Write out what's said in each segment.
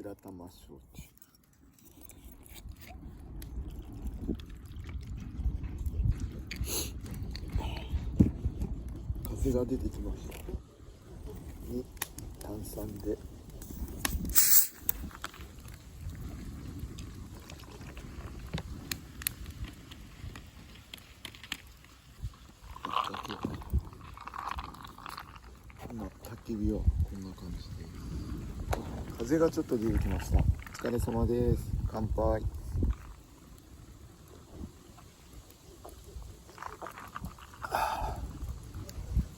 白玉焼酎。風が出てきました。に炭酸で今焚き火はこんな感じで、風がちょっと出てきました。お疲れ様です。乾杯。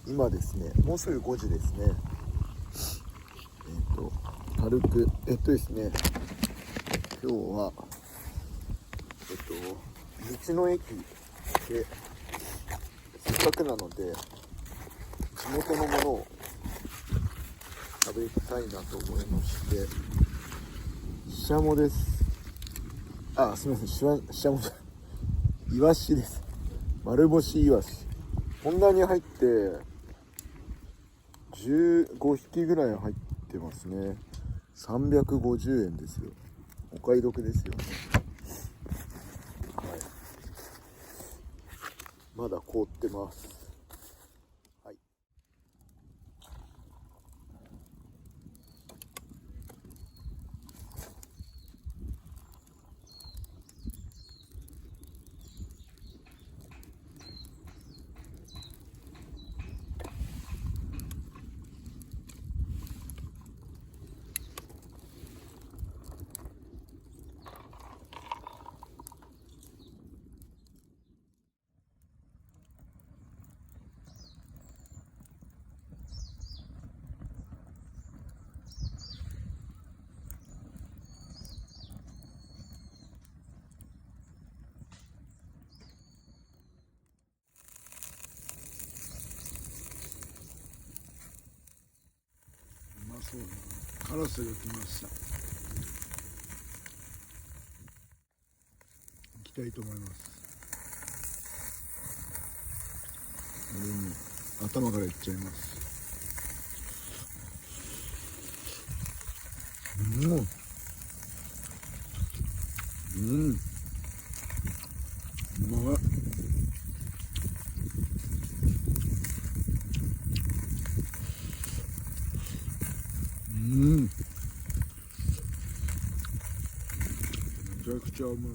今ですね、もうすぐ5時ですね。軽くですね、今日は道の駅でせっかくなので地元のものを食べたいなと思いまして、ししゃもです。あ、すみません、ししゃもじゃイワシです。丸干しイワシ、こんなに入って15匹ぐらい入ってますね。350円ですよ。お買い得ですよね。はい、まだ凍ってます。はい、うまそうだな。カラスが来ました。行きたいと思います。頭からいっちゃいます。うまい。めちゃくちゃうまい。